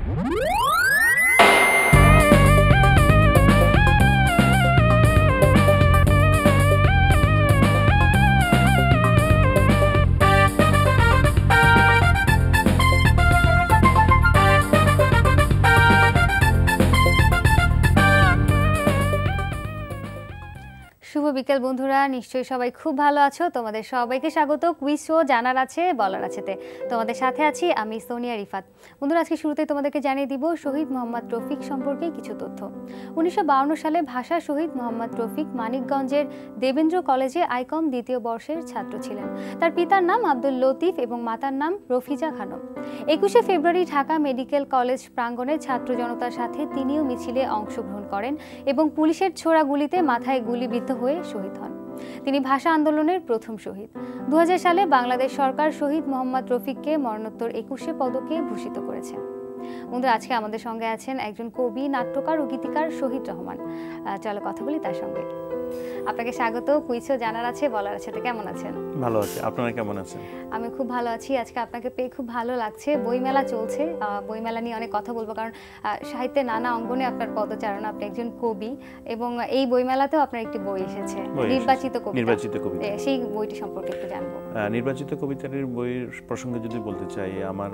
শুভ বিকেল বন্ধুরা, নিশ্চয়ই সবাই খুব ভালো আছো। তোমাদের সবাইকে স্বাগত কুইজ শো জানার আছে বলার আছেতে। তোমাদের সাথে আছি আমি সোনিয়া রিফাত। বন্ধুরা, আজকে শুরুতে তোমাদেরকে জানিয়ে দিব শহীদ মোহাম্মদ রফিক সম্পর্কে কিছু তথ্য। 1952 সালে ভাষা শহীদ মোহাম্মদ রফিক মানিকগঞ্জের দেবেন্দ্র কলেজে আইকম দ্বিতীয় বর্ষের ছাত্র ছিলেন। তার পিতার নাম আব্দুল লতিফ এবং মাতার নাম রফিজা খানম। 21শে ফেব্রুয়ারি ঢাকা মেডিকেল কলেজ প্রাঙ্গণে ছাত্র জনতার সাথে তিনিও মিছিলে অংশগ্রহণ করেন এবং পুলিশের ছোড়া গুলিতে মাথায় গুলিবিদ্ধ হয়ে শহীদ হন। তিনি ভাষা আন্দোলনের প্রথম শহীদ। 2000 সালে বাংলাদেশ সরকার শহীদ মোহাম্মদ রফিককে মরণোত্তর 21শে পদকে ভূষিত করেছে। বন্ধুরা, আজকে আমাদের সঙ্গে আছেন একজন কবি, নাট্যকার ও গীতিকার শহীদ রহমান। চলো কথা বলি তার সঙ্গে। আপনাকে স্বাগত কুইজ শো জানার আছে বলার আছে। কেমন আছেন? ভালো আছি, আপনারা কেমন আছেন? আমি খুব ভালো আছি। আজকে আপনাকে পেয়ে খুব ভালো লাগছে। বইমেলা চলছে, বইমেলা নিয়ে অনেক কথা বলবো, কারণ সাহিত্যের নানা অঙ্গনে আপনার পদচারণা। আপনি একজন কবি এবং এই বইমেলাতেও আপনার একটি বই এসেছে, নির্বাচিত কবিতা। সেই বইটি সম্পর্কে একটু জানবো। নির্বাচিত কবিতার বইয়ের প্রসঙ্গে যদি বলতে চাই, আমার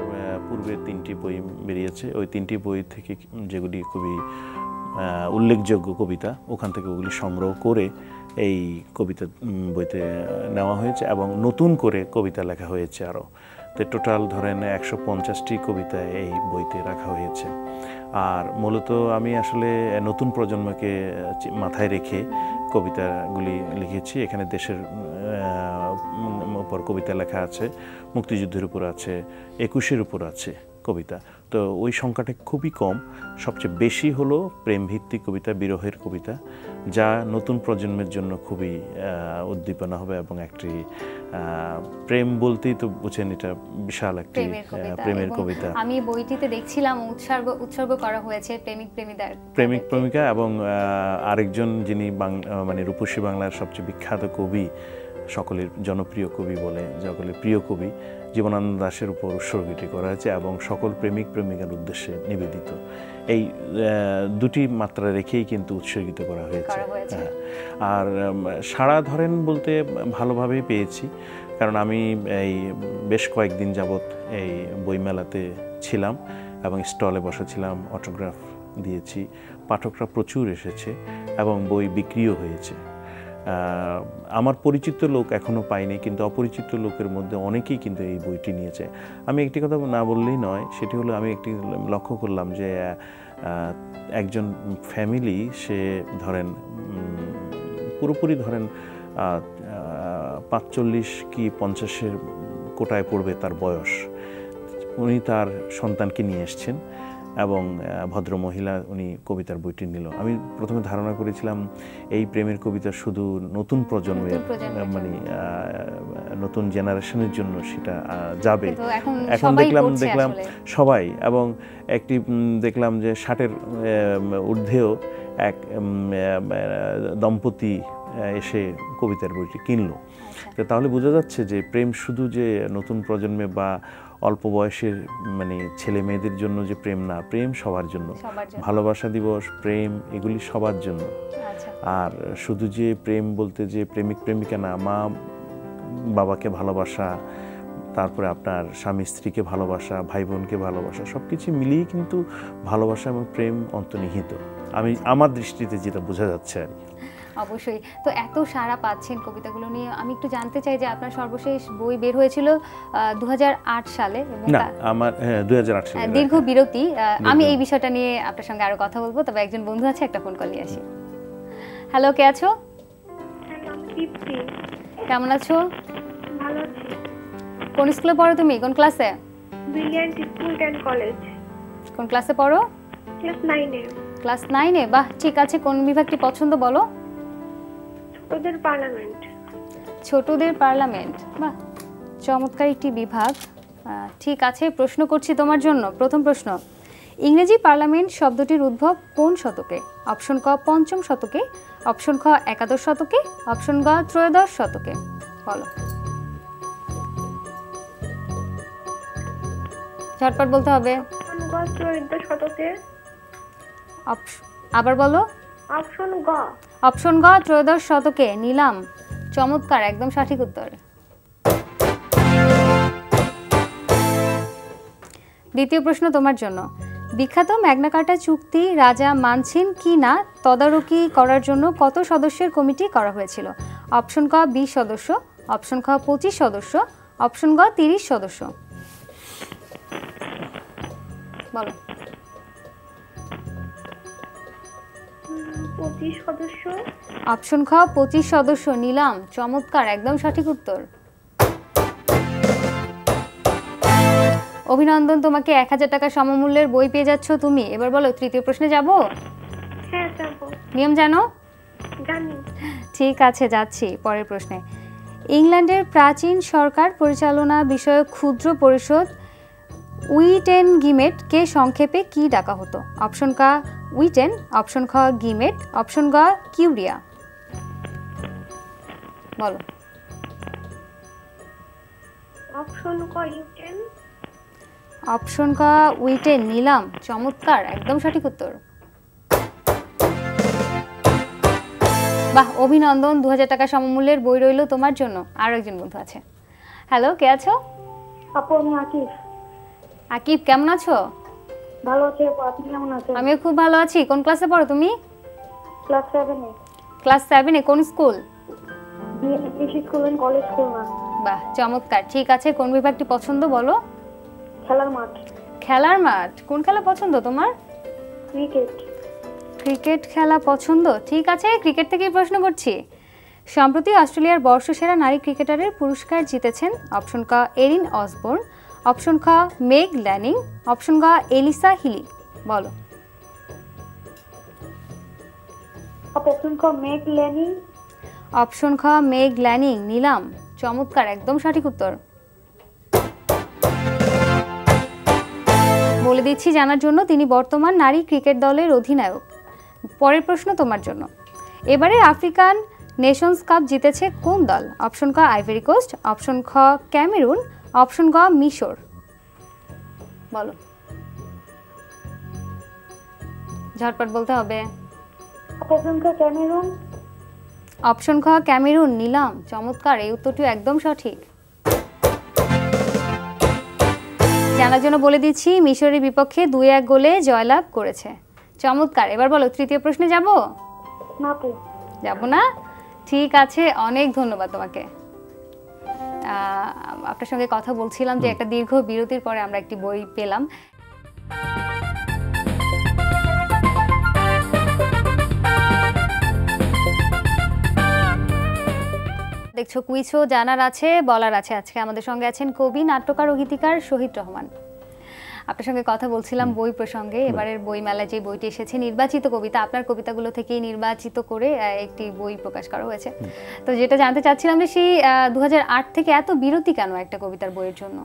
পূর্বে 3টি বই বেরিয়েছে। ওই 3টি বই থেকে যেগুলি খুবই উল্লেখযোগ্য কবিতা, ওখান থেকে ওগুলি সংগ্রহ করে এই কবিতা বইতে নেওয়া হয়েছে এবং নতুন করে কবিতা লেখা হয়েছে আরও। তো টোটাল ধরেন 150টি কবিতা এই বইতে রাখা হয়েছে। আর মূলত আমি আসলে নতুন প্রজন্মকে মাথায় রেখে কবিতাগুলি লিখেছি। এখানে দেশের উপর কবিতা লেখা আছে, মুক্তিযুদ্ধের উপর আছে, 21-এর উপর আছে কবিতা। তো ওই সংখ্যাটা খুবই কম। সবচেয়ে বেশি হলো প্রেমভিত্তিক কবিতা, বিরহের কবিতা, যা নতুন প্রজন্মের জন্য খুবই উদ্দীপনা হবে এবং একটি প্রেম বলতেই তো বুঝেন, এটা বিশাল একটি প্রেমের কবিতা। আমি বইটিতে দেখছিলাম উৎসর্গ করা হয়েছে প্রেমিক প্রেমিকা এবং আরেকজন যিনি মানে রূপসী বাংলার সবচেয়ে বিখ্যাত কবি, সকলের জনপ্রিয় কবি বলে, সকলের প্রিয় কবি জীবনানন্দ দাশের উপর উৎসর্গটি করা হয়েছে এবং সকল প্রেমিক প্রেমিকার উদ্দেশ্যে নিবেদিত। এই দুটি মাত্রা রেখেই কিন্তু উৎসর্গিত করা হয়েছে। আর সাড়া ধরেন বলতে ভালোভাবেই পেয়েছি, কারণ আমি এই বেশ কয়েকদিন যাবৎ এই বইমেলাতে ছিলাম এবং স্টলে বসেছিলাম, অটোগ্রাফ দিয়েছি। পাঠকরা প্রচুর এসেছে এবং বই বিক্রিও হয়েছে। আমার পরিচিত লোক এখনও পাইনি, কিন্তু অপরিচিত লোকের মধ্যে অনেকেই কিন্তু এই বইটি নিয়েছে। আমি একটি কথা না বললেই নয়, সেটি হলো আমি একটি লক্ষ্য করলাম যে একজন ফ্যামিলি, সে ধরেন পুরোপুরি ধরেন 45 কি 50-এর কোটায় পড়বে তার বয়স। উনি তার সন্তানকে নিয়ে এসছেন এবং ভদ্রমহিলা উনি কবিতার বইটি নিল। আমি প্রথমে ধারণা করেছিলাম এই প্রেমের কবিতা শুধু নতুন প্রজন্মের, মানে নতুন জেনারেশনের জন্য সেটা যাবে। এখন দেখলাম সবাই, এবং একটি দেখলাম যে 60-এর ঊর্ধ্বেও এক দম্পতি এসে কবিতার বইটি কিনলো। তো তাহলে বোঝা যাচ্ছে যে প্রেম শুধু যে নতুন প্রজন্মে বা অল্প বয়সের মানে ছেলে মেয়েদের জন্য যে প্রেম না, প্রেম সবার জন্য। ভালোবাসা দিবস, প্রেম, এগুলি সবার জন্য। আর শুধু যে প্রেম বলতে যে প্রেমিক প্রেমিকা না, মা বাবাকে ভালোবাসা, তারপরে আপনার স্বামী স্ত্রীকে ভালোবাসা, ভাই বোনকে ভালোবাসা, সব কিছু মিলিয়ে কিন্তু ভালোবাসা এবং প্রেম অন্তর্নিহিত, আমার দৃষ্টিতে যেটা বোঝা যাচ্ছে আর কি। অবশ্যই। তো এত সাড়া পাচ্ছেন কবিতাগুলো নিয়ে, আমি একটু জানতে চাই যে আপনার সর্বশেষ বই বের হয়েছিল 2008 সালে। না, আমার 2008 সালে। দীর্ঘ বিরতি। আমি এই বিষয়টা নিয়ে আপনার সঙ্গে আরো কথা বলবো, তবে একজন বন্ধু আছে, একটা ফোন কল নিয়ে আসি। হ্যালো, কে আছো? কেমন আছো? ভালো আছি। কোন স্কুলে পড়ো তুমি? কোন ক্লাসে? Brilliant school and college. কোন ক্লাসে পড়ো? ক্লাস 9-এ। ক্লাস 9-এ? বাহ, ঠিক আছে। কোন বিভাগটি পছন্দ বলো? ছোটদের পার্লামেন্ট। ছোটদের পার্লামেন্ট, বাহ, চমৎকার একটি বিভাগ। ঠিক আছে, প্রশ্ন করছি তোমার জন্য। প্রথম প্রশ্ন, ইংরেজি পার্লামেন্ট শব্দটির উদ্ভব কোন শতকে? অপশন ক 5ম শতকে, অপশন খ 11দশ শতকে, অপশন গ 13দশ শতকে। বলো, ঝটপট বলতে হবে। অপশন গ 14 শতকে। আবার বলো। অপশন গ। অপশন গ 13 শতকে, নিলাম। চমৎকার, একদম সঠিক উত্তর। দ্বিতীয় প্রশ্ন তোমার জন্য। বিখ্যাত ম্যাগনা কার্টা চুক্তি রাজা মানছেন কি না তদারকি করার জন্য কত সদস্যের কমিটি করা হয়েছিল? অপশন ক 20 সদস্য, অপশন খ 25 সদস্য, অপশন গ 30 সদস্য। বলো। 25 সদস্য। অপশন খ 25 সদস্য, নিলাম। চমৎকার, একদম সঠিক উত্তর। অভিনন্দন, তোমাকে 1000 টাকা সমমূল্যের বই পেয়ে যাচ্ছ তুমি। এবার বলো, তৃতীয় প্রশ্নে যাব? হ্যাঁ যাব। নিয়ম জানো? জানি। ঠিক আছে, যাচ্ছি পরের প্রশ্নে। ইংল্যান্ডের প্রাচীন সরকার পরিচালনা বিষয়ক ক্ষুদ্র পরিষদ উইটেনগিমেট কে সংক্ষেপে কি ডাকা হতো? অপশন ক উইটেন, অপশন খ গিমেট, অপশন গ কিউরিয়া। বলো। অপশন ক ইউটেন। অপশন ক উইটেন, নিলাম। চমৎকার, একদম সঠিক উত্তর। বাহ, অভিনন্দন, 2000 টাকা সমমূল্যের বই রইল তোমার জন্য। আরো একজন বন্ধু আছে। হ্যালো, কে আছো? আপু আমি আকিব। আকিব, কেমন আছো? ভালো আছি আপু, আপনি কেমন আছেন? আমিও খুব ভালো আছি। কোন ক্লাসে পড়ো তুমি? ক্লাস 7 এ। ক্লাস 7 এ? কোন school? BNP school and college Khulna. বাহ, চমৎকার। ঠিক আছে, কোন বিভাগটি পছন্দ বলো? খেলার মাঠ। খেলার মাঠ। কোন খেলা পছন্দ তোমার? ক্রিকেট। ক্রিকেট খেলা পছন্দ। ঠিক আছে, ক্রিকেট থেকেই প্রশ্ন করছি। সম্প্রতি অস্ট্রেলিয়ার বর্ষসেরা নারী ক্রিকেটারের পুরস্কার জিতেছেন অপশন ক এরিন অসবর্ন, অপশন খ মেগ ল্যানিং, অপশন গ এলিসা হিলি। বলো। অপশন ক মেগ ল্যানিং। অপশন খ মেগ ল্যানিং, নিলাম। চমৎকার, একদম সঠিক উত্তর। বলে দিচ্ছি জানার জন্য, তিনি বর্তমান নারী ক্রিকেট দলের অধিনায়ক। পরের প্রশ্ন তোমার জন্য। এবারে আফ্রিকান নেশনস কাপ জিতেছে কোন দল? অপশন ক আইভরি কোস্ট, অপশন খ ক্যামেরুন, অপশন গ মিশর। বলো। ঝটপট বলতে হবে। অপশন ক ক্যামেরুন। অপশন খ ক্যামেরুন, নিলাম। চমৎকার, এই উত্তরটিও একদম সঠিক। জানার জন্য বলে দিচ্ছি, মিশরের বিপক্ষে 2-1 গোলে জয়লাভ করেছে। চমৎকার। এবার বলো, তৃতীয় প্রশ্নে যাব? না আপু, যাব না? ঠিক আছে, অনেক ধন্যবাদ তোমাকে। আপনার সঙ্গে কথা বলছিলাম যে একটা দীর্ঘ বিরতির পরে আমরা একটি বই পেলাম। দেখছো কুইজও জানার আছে, বলার আছে। আজকে আমাদের সঙ্গে আছেন কবি, নাট্যকার ও গীতিকার শহীদ রহমান। আপনার সঙ্গে কথা বলছিলাম বই প্রসঙ্গে। এবারের বই মেলায় যে বইটি এসেছে নির্বাচিত কবিতা, আপনার কবিতাগুলো থেকেই নির্বাচিত করে একটি বই প্রকাশ করা হয়েছে। তো যেটা জানতে চাচ্ছিলাম যে সেই 2008 থেকে এত বিরতি কেন একটা কবিতার বইয়ের জন্য?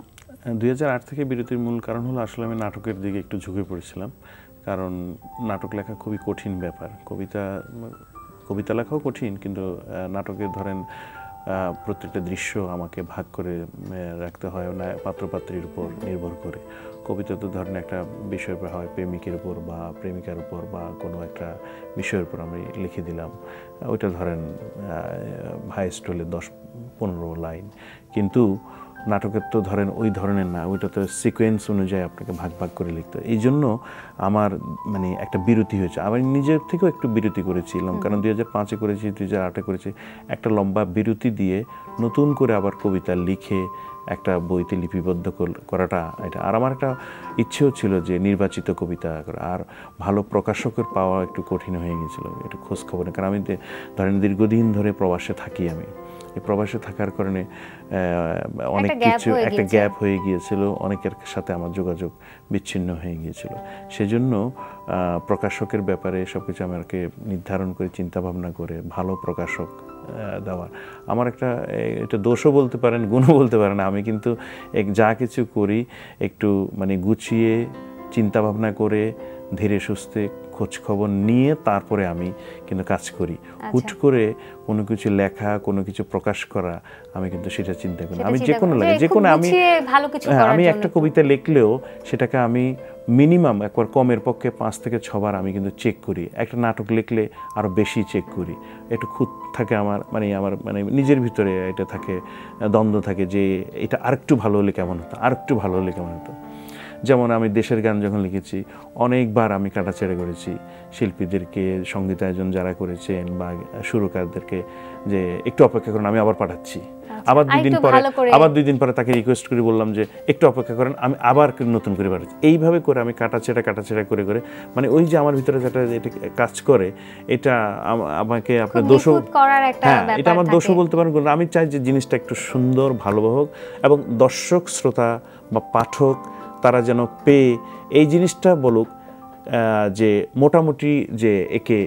2008 থেকে বিরতির মূল কারণ হলো আসলে আমি নাটকের দিকে একটু ঝুঁকে পড়েছিলাম। কারণ নাটক লেখা খুবই কঠিন ব্যাপার। কবিতা লেখাও কঠিন, কিন্তু নাটকে ধরেন প্রত্যেকটা দৃশ্য আমাকে ভাগ করে রাখতে হয় না, পাত্রপাত্রীর উপর নির্ভর করে। কবিতা তো ধরেন একটা বিষয়ের উপর হয়, প্রেমিকের উপর বা প্রেমিকার উপর বা কোনো একটা বিষয়ের উপর আমি লিখে দিলাম, ওইটা ধরেন হাইস্ট হলে 10-15 লাইন। কিন্তু নাটকের তো ধরেন ওই ধরনের না, ওইটা তো সিকোয়েন্স অনুযায়ী আপনাকে ভাগ ভাগ করে লিখতে হয়। এই জন্য আমার মানে একটা বিরতি হয়েছে। আমি নিজের থেকেও একটু বিরতি করেছিলাম, কারণ 2005-এ করেছি, 2008-এ করেছি। একটা লম্বা বিরতি দিয়ে নতুন করে আবার কবিতা লিখে একটা বইতে লিপিবদ্ধ করাটা এটা। আর আমার একটা ইচ্ছেও ছিল যে নির্বাচিত কবিতা করা। আর ভালো প্রকাশকের পাওয়া একটু কঠিন হয়ে গিয়েছিল, একটু খোঁজ খবর নেই। কারণ আমি ধরেন দীর্ঘদিন ধরে প্রবাসে থাকি। আমি এই প্রবাসে থাকার কারণে অনেক কিছু একটা গ্যাপ হয়ে গিয়েছিল, অনেকের সাথে আমার যোগাযোগ বিচ্ছিন্ন হয়ে গিয়েছিল। সেজন্য প্রকাশকের ব্যাপারে সব কিছু আমাকে নির্ধারণ করে চিন্তাভাবনা করে ভালো প্রকাশক দেওয়ার আমার একটা, এটা দোষও বলতে পারেন, গুণও বলতে পারেন। আমি কিন্তু যা কিছু করি একটু মানে গুছিয়ে চিন্তাভাবনা করে ধীরে সুস্থে খোঁজ খবর নিয়ে তারপরে আমি কিন্তু কাজ করি। হুট করে কোনো কিছু লেখা, কোনো কিছু প্রকাশ করা, আমি কিন্তু সেটা চিন্তা করি। আমি যে কোনো লাগে, যে কোনো আমি একটা কবিতা লিখলেও সেটাকে আমি মিনিমাম একবার কমের পক্ষে 5 থেকে 6 বার আমি কিন্তু চেক করি। একটা নাটক লিখলে আরও বেশি চেক করি। একটু খুঁত থাকে আমার মানে নিজের ভিতরে এটা থাকে, দ্বন্দ্ব থাকে যে এটা আরেকটু ভালো হলে কেমন হতো, আরেকটু ভালো হলে কেমন হতো। যেমন আমি দেশের গান যখন লিখেছি অনেকবার আমি কাটাছেড়া করেছি শিল্পীদেরকে, সঙ্গীতায়োজন যারা করেছেন বা সুরকারদেরকে, যে একটু অপেক্ষা করুন, আমি আবার পাঠাচ্ছি। আবার 2 দিন পরে তাকে রিকোয়েস্ট করে বললাম যে একটু অপেক্ষা করেন, আমি আবার নতুন করে পাঠাচ্ছি। এইভাবে করে আমি কাটাছেড়া করে মানে ওই যে আমার ভিতরে যেটা এটা কাজ করে, এটা আমাকে আপনার দোষও, হ্যাঁ এটা আমার দোষও বলতে পারেন। আমি চাই যে জিনিসটা একটু সুন্দর ভালো হোক এবং দর্শক শ্রোতা বা পাঠক তারা যেন পেয়ে এই জিনিসটা বলুক যে মোটামুটি যে একে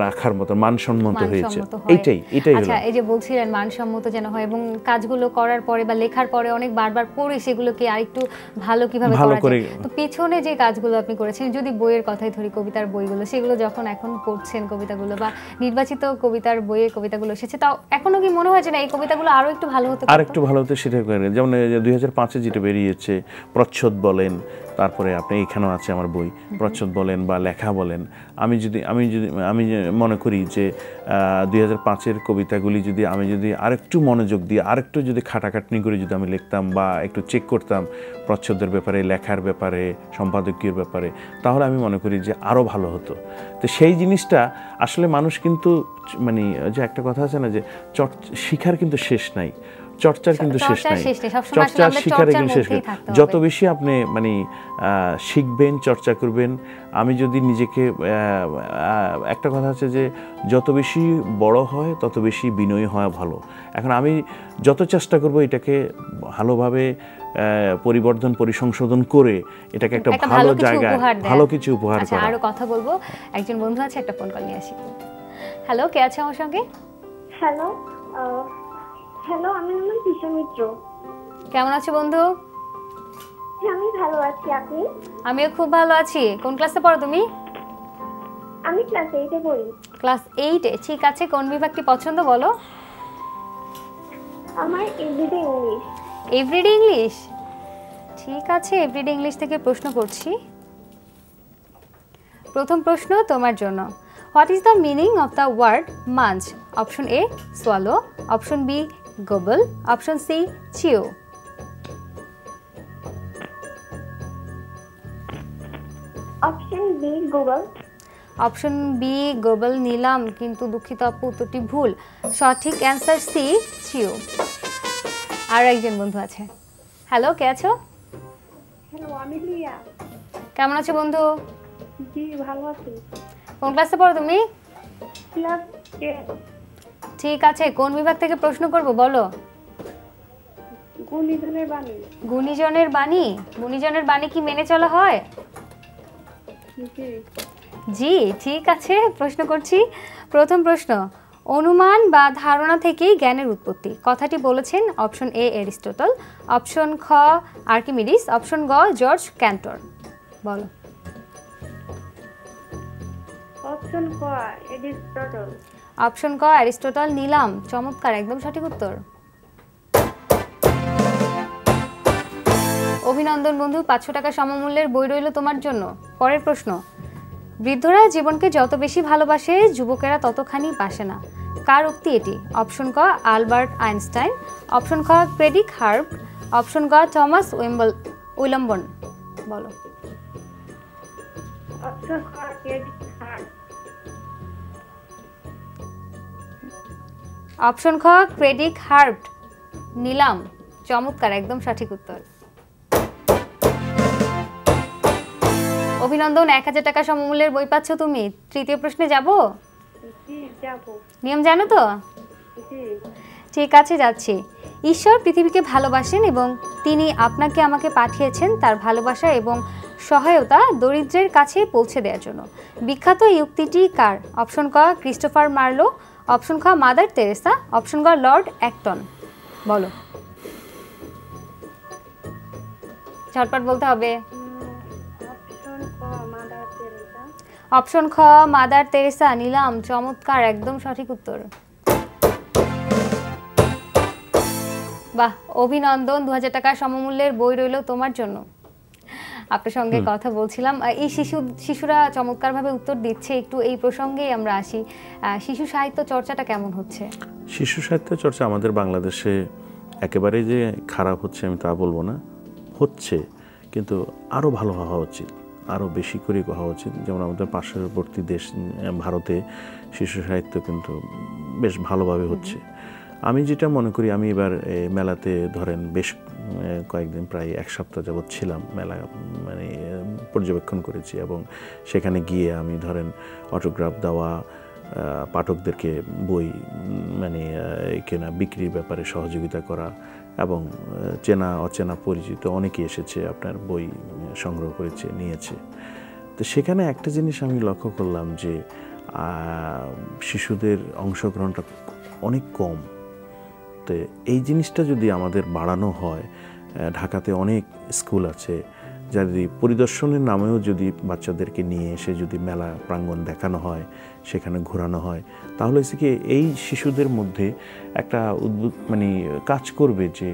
রাখার মতো মানসম্মত হয়েছে। এইটাই আচ্ছা, এই যে বলছিলেন মানসম্মত যেন হয় এবং কাজগুলো করার পরে বা লেখার পরে অনেক বারবার পড়ে সেগুলোকে আরেকটু ভালো কিভাবে করা যায়। তো পেছনে যে কাজগুলো আপনি করেছেন, যদি বইয়ের কথাই ধরি, কবিতার বইগুলো, সেগুলো যখন এখন পড়ছেন কবিতাগুলো বা নির্বাচিত কবিতার বইয়ের কবিতাগুলো এসেছে, তাও এখনো কি মনে হয় যে না এই কবিতাগুলো আরো একটু ভালো হতো, আর একটু ভালো হতো? সেটা করে যেমন 2005-এ যেটা বেরিয়েছে প্রচ্ছদ বলেন, তারপরে আপনি এখানেও আছে আমার বই, প্রচ্ছদ বলেন বা লেখা বলেন, আমি মনে করি যে 2005-এর কবিতাগুলি যদি আমি আরেকটু মনোযোগ দিয়ে আরেকটু যদি খাটাখাটনি করে যদি আমি লিখতাম বা একটু চেক করতাম প্রচ্ছদের ব্যাপারে, লেখার ব্যাপারে, সম্পাদকীয় ব্যাপারে, তাহলে আমি মনে করি যে আরও ভালো হতো। তো সেই জিনিসটা আসলে মানুষ কিন্তু মানে যে একটা কথা আছে না যে শিখার কিন্তু শেষ নাই, চর্চার কিন্তু শেষ নাই, চর্চার শিকারে কিন্তু শেষ নেই। যত বেশি আপনি মানে শিখবেন, চর্চা করবেন। আমি যদি নিজেকে একটা কথা আছে যে যত বেশি বড় হয় তত বেশি বিনয়ী হওয়া ভালো। এখন আমি যত চেষ্টা করব এটাকে ভালোভাবে পরিবর্ধন পরিসংশোধন করে এটাকে একটা ভালো জায়গায় ভালো কিছু উপহার করা। আরো কথা বলবো, একজন বন্ধু আছে, একটা ফোন কল নিয়ে আসি। হ্যালো, কে আছে আমার সঙ্গে? হ্যালো, আমার নাম তিশা মিত্র। কেমন আছো বন্ধু? হ্যাঁ, আমি ভালো আছি। আপনি? আমিও খুব ভালো আছি। কোন ক্লাসে পড়ো তুমি? আমি ক্লাস 8-এ পড়ি। ক্লাস 8-এ, ঠিক আছে। কোন বিভাগটি পছন্দ বলো? আমার এভরিডে ইংলিশ। এভরিডে ইংলিশ, ঠিক আছে। এভরিডে ইংলিশ থেকে প্রশ্ন করছি। প্রথম প্রশ্ন তোমার জন্য। What is the meaning of the word munch? Option A swallow, option B gobble, option C chew. Option B gobble. Option B gobble নিলাম, কিন্তু দুঃখিত আপু, উত্তরটি ভুল। সঠিক অ্যান্সার সি চিও। আর একজন বন্ধু আছে। হ্যালো, কে আছো? হ্যালো, আমি লিয়া। কেমন আছো বন্ধু? জি, ভালো আছি। কোন ক্লাসে পড়ো তুমি? ক্লাস 10। ঠিক আছে। কোন বিভাগ থেকে প্রশ্ন করব বলো? গুণীজনের বাণী। গুণীজনের বাণী? গুণীজনের বাণী কি মেনে চলা হয়? জি। জি, ঠিক আছে। প্রশ্ন করছি। প্রথম প্রশ্ন, অনুমান বা ধারণা থেকেই জ্ঞানের উৎপত্তি কথাটি বলেছেন অপশন এ এরিস্টটল, অপশন খ আর্কিমিডিস, অপশন গ জর্জ ক্যান্টর। বলো। অপশন ক এরিস্টটল। অপশন ক অ্যারিস্টটল নিলাম, চমৎকার, একদম সঠিক উত্তর। অভিনন্দন বন্ধু, 500 টাকা সমমূল্যের বই রইল তোমার জন্য। পরের প্রশ্ন, বৃদ্ধরা জীবনকে যত বেশি ভালোবাসে যুবকেরা ততখানি বাসে না, কার উক্তি এটি? অপশন ক আলবার্ট আইনস্টাইন, অপশন খ ফ্রেডরিক হার্ব, অপশন গ থমাস উইলম্বন। বলো। অপশন খ ফ্রেডরিক হার্ব। অপশন খ ফ্রেডরিক হার্ব নিলাম, চমৎকার, একদম সঠিক উত্তর। অভিনন্দন, 1000 টাকা সমমূল্যের বই পাচ্ছ তুমি। তৃতীয় প্রশ্নে যাব? জি, যাব। নিয়ম জানো তো? জি। ঠিক আছে, যাচ্ছি। ঈশ্বর পৃথিবীকে ভালোবাসেন এবং তিনি আপনাকে আমাকে পাঠিয়েছেন তার ভালোবাসা এবং সহায়তা দরিদ্রের কাছে পৌঁছে দেওয়ার জন্য। বিখ্যাত এই উক্তিটি কার? অপশন ক ক্রিস্টোফার মার্লো, অপশন খ মাদার তেরেসা, অপশন গ লর্ড অ্যাক্টন। বলো। ঝটপট বলতে হবে। অপশন ক মাদার তেরেসা। অপশন খ মাদার তেরেসা নিলাম, চমৎকার, একদম সঠিক উত্তর। বাহ, অভিনন্দন, 2000 টাকার সমমূল্যের বই রইল তোমার জন্য। আপনার সঙ্গে কথা বলছিলাম, এই শিশুরা চমৎকারভাবে উত্তর দিচ্ছে, একটু এই প্রসঙ্গেই আমরা আসি। শিশু সাহিত্য চর্চাটা কেমন হচ্ছে? শিশু সাহিত্য চর্চা আমাদের বাংলাদেশে একেবারে যে খারাপ হচ্ছে আমি তা বলবো না, হচ্ছে, কিন্তু আরও ভালো হওয়া উচিত, আরও বেশি করে হওয়া উচিত। যেমন আমাদের পার্শ্ববর্তী দেশ ভারতে শিশু সাহিত্য কিন্তু বেশ ভালোভাবে হচ্ছে। আমি যেটা মনে করি, আমি এবার মেলাতে ধরেন বেশ কয়েকদিন, প্রায় 1 সপ্তাহ যাবৎ ছিলাম, মেলা মানে পর্যবেক্ষণ করেছি, এবং সেখানে গিয়ে আমি ধরেন অটোগ্রাফ দেওয়া, পাঠকদেরকে বই মানে কেনা বিক্রির ব্যাপারে সহযোগিতা করা, এবং চেনা অচেনা পরিচিত অনেকেই এসেছে, আপনার বই সংগ্রহ করেছে, নিয়েছে। তো সেখানে একটা জিনিস আমি লক্ষ্য করলাম যে শিশুদের অংশগ্রহণটা অনেক কম। তো এই জিনিসটা যদি আমাদের বাড়ানো হয়, ঢাকাতে অনেক স্কুল আছে, যদি পরিদর্শনের নামেও যদি বাচ্চাদেরকে নিয়ে এসে যদি মেলা প্রাঙ্গণ দেখানো হয়, সেখানে ঘোরানো হয়, তাহলে হচ্ছে কি এই শিশুদের মধ্যে একটা উদ্ভূত মানে কাজ করবে যে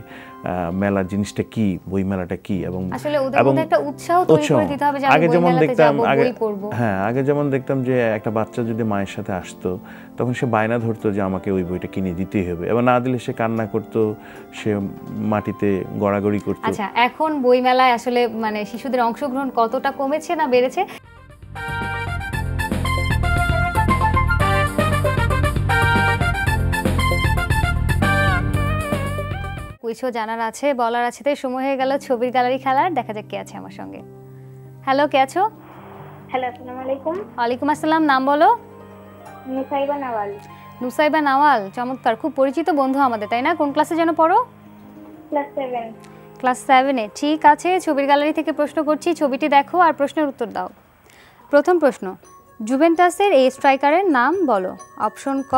মেলা জিনিসটা কি, বই মেলাটা কি, এবং আসলে ওদের মধ্যে একটা উৎসাহ তৈরি করে দিতে হবে যে আমি বই মেলাতে যাব, বই পড়ব। হ্যাঁ, আগে যেমন দেখতাম যে একটা বাচ্চা যদি মায়ের সাথে আসতো, তখন সে বায়না ধরতো যে আমাকে ওই বইটা কিনে দিতেই হবে, এবং না দিলে সে কান্না করতো, সে মাটিতে গড়াগড়ি করতো। আচ্ছা, এখন বই মেলায় আসলে মানে শিশুদের অংশগ্রহণ কতটা কমেছে না বেড়েছে? কুইজও জানার আছে, বলার আছে, তাই সময় হয়ে গেল ছবির গ্যালারি খেলার। দেখা যাক কে আছে আমার সঙ্গে। হ্যালো, কে আছো? হ্যালো, আসসালামু আলাইকুম। ওয়ালাইকুম আসসালাম, নাম বলো? নুসাইবা নাওয়াল। নুসাইবা নাওয়াল, চমৎকার, খুব পরিচিত বন্ধু আমাদের, তাই না? কোন ক্লাসে যেন পড়ো? ক্লাস 7। ক্লাস 7-এ। ঠিক আছে, ছবির গ্যালারি থেকে প্রশ্ন করছি, ছবিটি দেখো আর প্রশ্নের উত্তর দাও। প্রথম প্রশ্ন, জুভেন্টাসের এই স্ট্রাইকারের নাম বলো। অপশন ক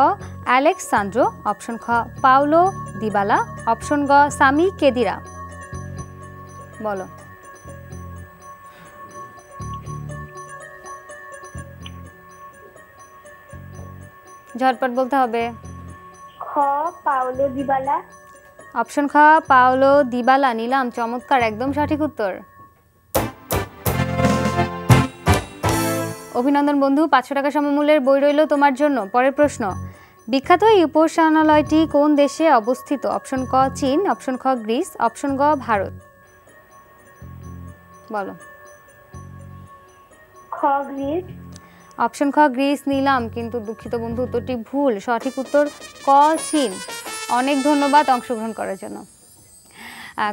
অ্যালেক্স সান্দ্রো, অপশন খ পাওলো দিবালা, অপশন গ সামি কেদিরা। বলো। ঝটপট বলতে হবে। খ পাওলো দিবালা। অপশন খ পাওলো দিবালা নিলাম, চমৎকার, একদম সঠিক উত্তর। অভিনন্দন বন্ধু, 500 টাকা সমমূল্যের বই রইল তোমার জন্য। পরের প্রশ্ন, বিখ্যাত এই উপাসনালয়টি কোন দেশে অবস্থিত? অপশন ক চীন, অপশন খ গ্রিস, অপশন গ ভারত। বলো। খ গ্রিস। অপশন খ গ্রিস নিলাম, কিন্তু দুঃখিত বন্ধু, উত্তরটি ভুল। সঠিক উত্তর ক চীন। অনেক ধন্যবাদ অংশগ্রহণ করার জন্য।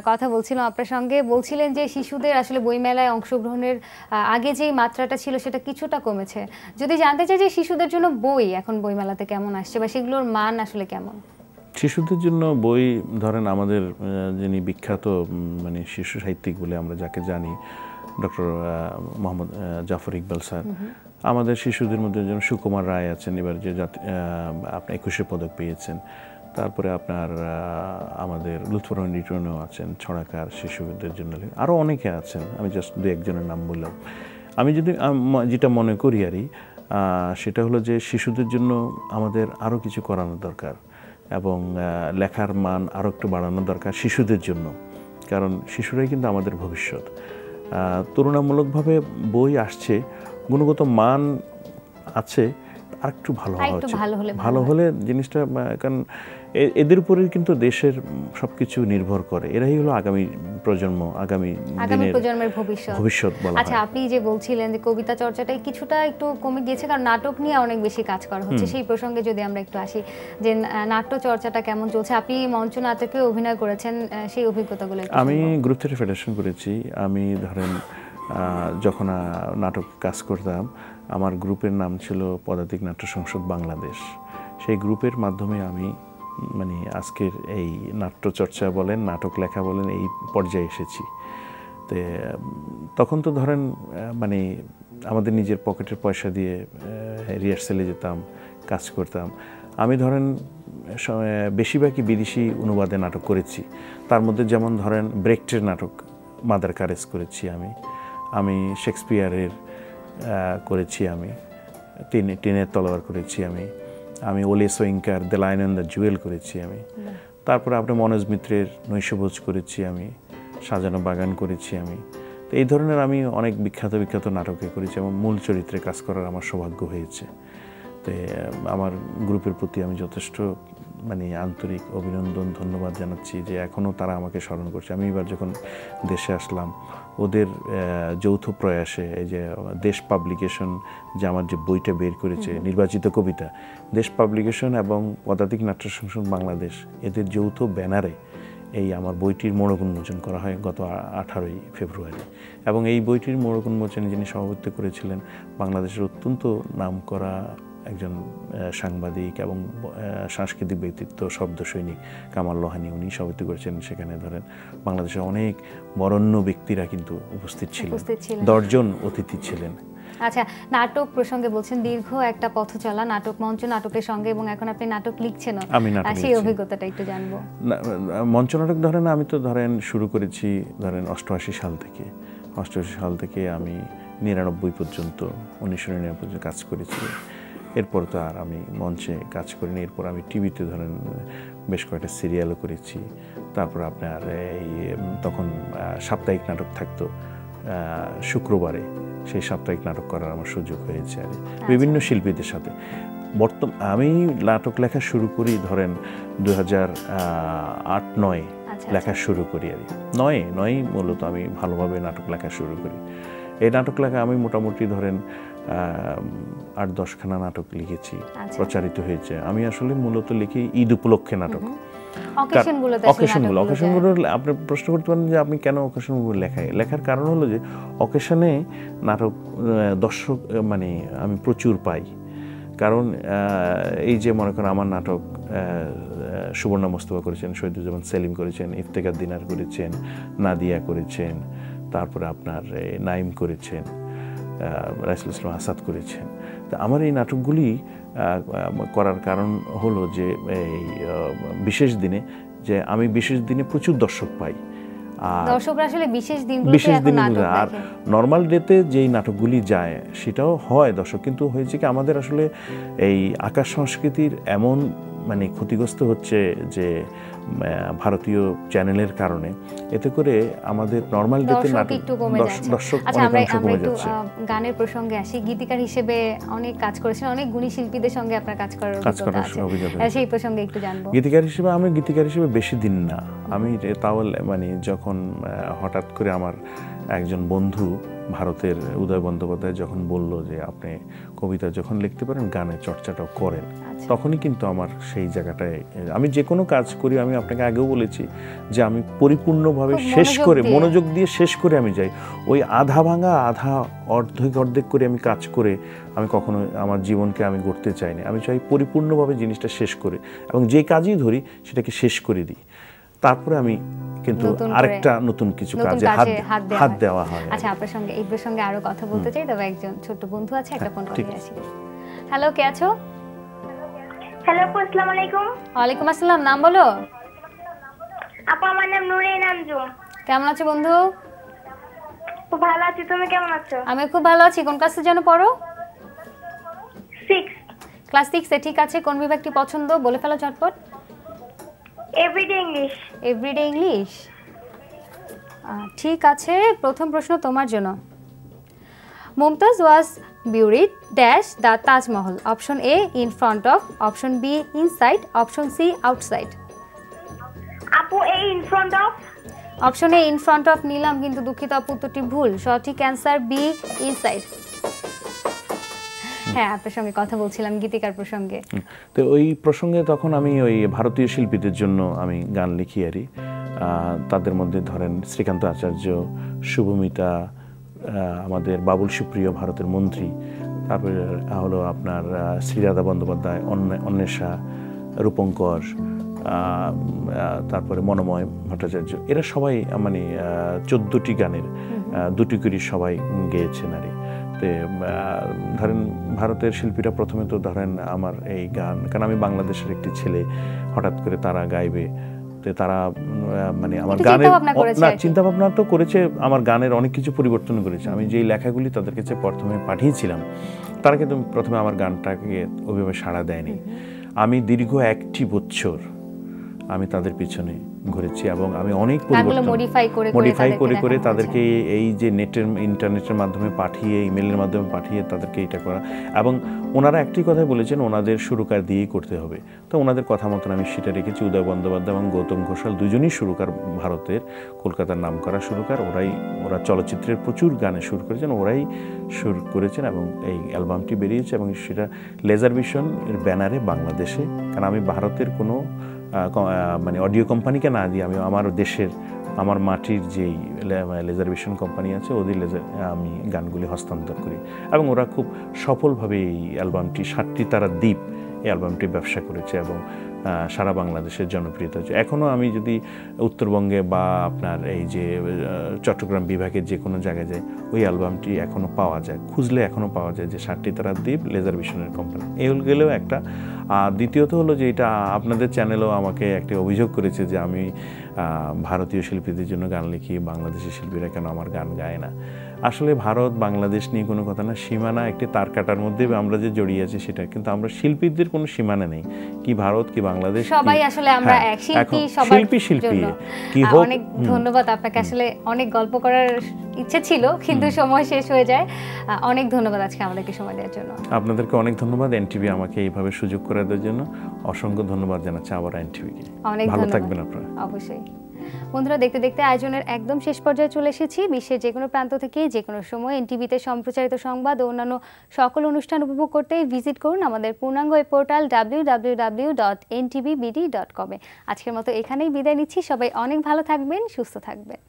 কথা বলছিলাম আপনার সঙ্গে, বলছিলেন যে শিশুদের আসলে বইমেলায় অংশগ্রহণের আগে যেই মাত্রাটা ছিল সেটা কিছুটা কমেছে। যদি জানতে চাই যে শিশুদের জন্য বই এখন বইমেলাতে কেমন আসছে, বা সেগুলোর মান আসলে কেমন? শিশুদের জন্য বই ধরেন আমাদের যিনি বিখ্যাত মানে শিশু সাহিত্যিক বলে আমরা যাকে জানি, ডক্টর মোহাম্মদ জাফর ইকবাল স্যার, আমাদের শিশুদের মধ্যে যেমন সুকুমার রায় আছেন, এবার যে আপনি 21শে পদক পেয়েছেন। তারপরে আপনার আমাদের লুৎফর রহমান রিটনও আছেন, ছড়াকার শিশুদের জন্য, আরও অনেকে আছেন, আমি জাস্ট 2-1 জনের নাম বললাম। আমি যদি যেটা মনে করি সেটা হলো যে শিশুদের জন্য আমাদের আরও কিছু করানো দরকার, এবং লেখার মান আরও একটু বাড়ানো দরকার শিশুদের জন্য, কারণ শিশুরাই কিন্তু আমাদের ভবিষ্যৎ। তুলনামূলকভাবে বই আসছে, গুণগত মান আছে, আর একটু ভালো হওয়া উচিত, ভালো হলে জিনিসটা, কারণ এদের উপরেই কিন্তু দেশের সবকিছু নির্ভর করে, এরাই হলো আগামী প্রজন্ম, আগামী প্রজন্মের ভবিষ্যৎ বলা হয়। আচ্ছা, আপনি যে বলছিলেন যে কবিতা চর্চাটাই কিছুটা একটু কমে গিয়েছে, কারণ নাটক নিয়ে অনেক বেশি কাজ করা হচ্ছে, সেই প্রসঙ্গে যদি আমরা একটু আসি যে নাট্য চর্চাটা কেমন চলছে? আপনি মঞ্চ নাটকে অভিনয় করেছেন, সেই অভিজ্ঞতাগুলো। আমি গ্রুপ থিয়েটার ফেডারেশন করেছি। আমি ধরেন যখন নাটক কাজ করতাম, আমার গ্রুপের নাম ছিল পদাতিক নাট্য সংসদ বাংলাদেশ। সেই গ্রুপের মাধ্যমে আমি মানে আজকের এই নাট্যচর্চা বলেন, নাটক লেখা বলেন, এই পর্যায়ে এসেছি। তো তখন তো ধরেন মানে আমাদের নিজের পকেটের পয়সা দিয়ে রিহার্সেলে যেতাম, কাজ করতাম। আমি ধরেন বেশিরভাগই বিদেশি অনুবাদে নাটক করেছি। তার মধ্যে যেমন ধরেন ব্রেক্টের নাটক মাদার কারেজ করেছি আমি শেক্সপিয়ারের করেছি আমি, টিনের তলোয়ার করেছি আমি ওলে সোয়িঙ্কার The Lion and the Jewel করেছি আমি। তারপরে আপনার মনোজ মিত্রের নৈশভোজ করেছি আমি, সাজানো বাগান করেছি আমি। তো এই ধরনের আমি অনেক বিখ্যাত নাটকে করেছি এবং মূল চরিত্রে কাজ করার আমার সৌভাগ্য হয়েছে। তো আমার গ্রুপের প্রতি আমি যথেষ্ট আন্তরিক অভিনন্দন, ধন্যবাদ জানাচ্ছি যে এখনও তারা আমাকে স্মরণ করছে। আমি এবার যখন দেশে আসলাম, ওদের যৌথ প্রয়াসে এই যে দেশ পাবলিকেশন যে আমার যে বইটা বের করেছে নির্বাচিত কবিতা, দেশ পাবলিকেশন এবং পদাতিক নাট্য সংসদ বাংলাদেশ এদের যৌথ ব্যানারে এই আমার বইটির মোড়ক উন্মোচন করা হয় গত 18ই ফেব্রুয়ারি। এবং এই বইটির মোড়ক উন্মোচনে যিনি সভাপতিত্ব করেছিলেন বাংলাদেশের অত্যন্ত নামকরা একজন সাংবাদিক এবং সাংস্কৃতিক ব্যক্তিত্ব শব্দ সৈনিক কামাল লোহানী, উনি সভাপতিত্ব করেছেন। সেখানে ধরেন বাংলাদেশের অনেক বরেণ্য ব্যক্তিরা কিন্তু উপস্থিত ছিলেন, 10 জন অতিথি ছিলেন। আচ্ছা, নাটক প্রসঙ্গে বলছেন দীর্ঘ একটা পথ চলা নাটক, মঞ্চ নাটকের সঙ্গে, এবং এখন আপনি নাটক লিখছেন, সেই অভিজ্ঞতাটা একটু জানবো। মঞ্চ নাটক ধরেন আমি তো শুরু করেছি 88 সাল থেকে। 88 সাল থেকে আমি 99 পর্যন্ত 1999 পর্যন্ত কাজ করেছি। এরপর তো আর আমি মঞ্চে কাজ করিনি। এরপর আমি টিভিতে বেশ কয়েকটা সিরিয়ালও করেছি। তারপর আপনার এই তখন সাপ্তাহিক নাটক থাকতো শুক্রবারে, সেই সাপ্তাহিক নাটক করার আমার সুযোগ হয়েছে আর বিভিন্ন শিল্পীদের সাথে। আমি নাটক লেখা শুরু করি ধরেন 2008-09 লেখা শুরু করি আর 9 মূলত আমি ভালোভাবে নাটক লেখা শুরু করি। এই নাটক লেখা আমি মোটামুটি ধরেন 8-10 খানা নাটক লিখেছি, প্রচারিত হয়েছে। আমি আসলে মূলত লিখি ঈদ উপলক্ষে নাটক, অকেশনগুলো। আপনি প্রশ্ন করতে পারেন যে আপনি কেন অকেশনগুলো লেখার কারণ হলো যে অকেশনে নাটক দর্শক আমি প্রচুর পাই। কারণ এই যে মনে করেন আমার নাটক সুবর্ণা মোস্তফা করেছেন, শহীদুজ্জামান সেলিম করেছেন, ইফতেখার দিনার করেছেন, নাদিয়া করেছেন, তারপরে আপনার নাইম করেছেন, রাইসুল ইসলাম আসাদ করেছেন। তো আমার এই নাটকগুলি করার কারণ হলো যে এই বিশেষ দিনে যে আমি বিশেষ দিনে প্রচুর দর্শক পাই। দর্শকরা আসলে বিশেষ দিনগুলো, আর নর্মাল ডেতে যেই নাটকগুলি যায় সেটাও হয় দর্শক, কিন্তু হয়েছে কি আমাদের আসলে এই আকাশ সংস্কৃতির এমন ক্ষতিগ্রস্ত হচ্ছে যে ভারতীয় চ্যানেলের কারণে, এতে করে আমাদের নর্মাল ডেতে দর্শক কমে যাচ্ছে। গানের প্রসঙ্গে আসি, গীতিকার হিসেবে অনেক কাজ করেছেন, অনেক গুণী শিল্পীদের সঙ্গে আপনার কাজ করার অভিজ্ঞতা আছে, সেই প্রসঙ্গে একটু জানবো। গীতিকার হিসেবে বেশি দিন না, আমি তাও যখন হঠাৎ করে আমার একজন বন্ধু ভারতের উদয় বন্দ্যোপাধ্যায় যখন বলল যে আপনি কবিতা যখন লিখতে পারেন গানের চর্চাটাও করেন, তখনই কিন্তু আমার সেই জায়গাটায়, আমি যে কোনো কাজ করি আমি আপনাকে আগেও বলেছি যে আমি পরিপূর্ণভাবে শেষ করে মনোযোগ দিয়ে শেষ করে আমি যাই। ওই আধা ভাঙা অর্ধেক করে আমি কাজ করে আমি কখনো আমার জীবনকে আমি গড়তে চাইনি। আমি চাই পরিপূর্ণভাবে জিনিসটা শেষ করে, এবং যে কাজই ধরি সেটাকে শেষ করে দিই, তারপরে আমি কিন্তু আরেকটা নতুন কিছু কাজে হাত দেওয়া হয়। আচ্ছা, আপনার সঙ্গে এই প্রসঙ্গে আরো কথা বলতে চাই, তবে একজন ছোট্ট বন্ধু আছে, একটা ফোন করে আসি। হ্যালো, কে আছো? হ্যালো, আসসালামু আলাইকুম। ওয়ালাইকুম আসসালাম, নাম বলো। আপু, আমার নাম নুরিন আঞ্জুম। কেমন আছো বন্ধু? খুব ভালো আছি, তুমি কেমন আছো? আমি খুব ভালো আছি। কোন ক্লাসে যেন পড়ো? 6 ক্লাস 6 এ। ঠিক আছে, কোন বিভাগটি পছন্দ বলে ফেলো ঝটপট। Everyday English. এভরিডে ইংলিশ, ঠিক আছে। প্রথম প্রশ্ন তোমার জন্য। Mumtaz was buried dash the Taj Mahal. Option A in front of, option B inside, option C outside. আপু, A in front of. Option A in front of নিলাম, কিন্তু দুঃখিত আপু, উত্তরটি ভুল। সঠিক অ্যান্সার বি ইনসাইড। হ্যাঁ, আপনার সঙ্গে কথা বলছিলাম গীতিকার প্রসঙ্গে। তো ওই প্রসঙ্গে তখন আমি ওই ভারতীয় শিল্পীদের জন্য আমি গান লিখি আরই। তাদের মধ্যে ধরেন শ্রীকান্ত আচার্য, শুভমিতা, আমাদের বাবুল সুপ্রিয় ভারতের মন্ত্রী, তারপরে হলো আপনার শ্রীরাধা বন্দ্যোপাধ্যায়, অন্বেষা, রূপঙ্কর, তারপরে মনোময় ভট্টাচার্য, এরা সবাই 14টি গানের 2টি করে সবাই গেয়েছেন আরই। তো ধরেন ভারতের শিল্পীরা প্রথমে তো ধরেন আমার এই গান, কারণ আমি বাংলাদেশের একটি ছেলে, হঠাৎ করে তারা গাইবে, তো তারা মানে আমার একটু গানের চিন্তাভাবনা করেছে না আর কি। চিন্তাভাবনা তো করেছে, আমার গানের অনেক কিছু পরিবর্তন করেছে। আমি যেই লেখাগুলি তাদের কাছে প্রথমে পাঠিয়েছিলাম, তারা কিন্তু প্রথমে আমার গানটাকে ওইভাবে সাড়া দেয়নি। আমি দীর্ঘ 1টি বছর আমি তাদের পিছনে ঘুরেছি এবং আমি অনেক পরিবর্তন মডিফাই করে করে তাদেরকে এই যে ইন্টারনেটের মাধ্যমে পাঠিয়ে, ইমেলের মাধ্যমে পাঠিয়ে তাদেরকে এটা করা। এবং ওনারা একটি কথাই বলেছেন, ওনাদের সুরকার দিয়েই করতে হবে। তো ওনাদের কথা মতন আমি সেটা রেখেছি। উদয় বন্দ্যোপাধ্যায় এবং গৌতম ঘোষাল দুজনই সুরকার, ভারতের কলকাতার নামকরা সুরকার। ওরা চলচ্চিত্রের প্রচুর গানে সুর করেছেন, ওরাই সুর করেছেন এবং এই অ্যালবামটি বেরিয়েছে এবং সেটা লেজার ভিশন এর ব্যানারে বাংলাদেশে। কারণ আমি ভারতের কোনো মানে অডিও কোম্পানিকে না দিয়ে আমি আমার দেশের, আমার মাটির যেই লেজার ভিশন কোম্পানি আছে ওদের আমি গানগুলি হস্তান্তর করি এবং ওরা খুব সফলভাবে এই অ্যালবামটি 7টি তারা দ্বীপ এই অ্যালবামটি ব্যবসা করেছে এবং সারা বাংলাদেশের জনপ্রিয়তা হচ্ছে। এখনও আমি যদি উত্তরবঙ্গে বা আপনার এই যে চট্টগ্রাম বিভাগের যে কোনো জায়গায় যায়, ওই অ্যালবামটি এখনও পাওয়া যায়, খুঁজলে এখনও পাওয়া যায় যে 7টি তারা দ্বীপ লেজার ভিশনের কোম্পানি। এই গেলেও একটা। দ্বিতীয়ত হলো যে এটা আপনাদের চ্যানেলও আমাকে একটা অভিযোগ করেছে যে আমি ভারতীয় শিল্পীদের জন্য গান লিখি, বাংলাদেশি শিল্পীরা কেন আমার গান গায় না। আসলে ভারত বাংলাদেশ নিয়ে কোনো কথা না, সীমানা একটি তার কাটার মধ্যে আমরা যে জড়িয়ে আছি সেটা, কিন্তু আমরা শিল্পীদের কোনো সীমানা নেই, কি ভারত কি বাংলাদেশ, সবাই আসলে আমরা এক শিল্পী, সবার শিল্পী কি হোক। অনেক ধন্যবাদ আপনাকে, আসলে অনেক গল্প করার ইচ্ছে ছিল কিন্তু সময় শেষ হয়ে যায়। অনেক ধন্যবাদ আজকে আমাদেরকে সময় দেওয়ার জন্য। আপনাদেরকে অনেক ধন্যবাদ, এনটিভি আমাকে এইভাবে সুযোগ করে দেওয়ার জন্য অসংখ্য ধন্যবাদ জানাচ্ছি আবার এনটিভিকে। অনেক ভালো ধন্যবাদ। থাকবেন আপনারা। অবশ্যই। বন্ধুরা, দেখতে দেখতে আয়োজনের একদম শেষ পর্যায়ে চলে এসেছি। বিশ্বের যে কোনো প্রান্ত থেকে যে কোনো সময় এনটিভিতে সম্প্রচারিত সংবাদ ও অন্যান্য সকল অনুষ্ঠান উপভোগ করতে ভিজিট করুন আমাদের পূর্ণাঙ্গ ওয়েব পোর্টাল www.ntvbd.com। আজকের মতো এখানেই বিদায় নিচ্ছি। সবাই অনেক ভালো থাকবেন, সুস্থ থাকবেন।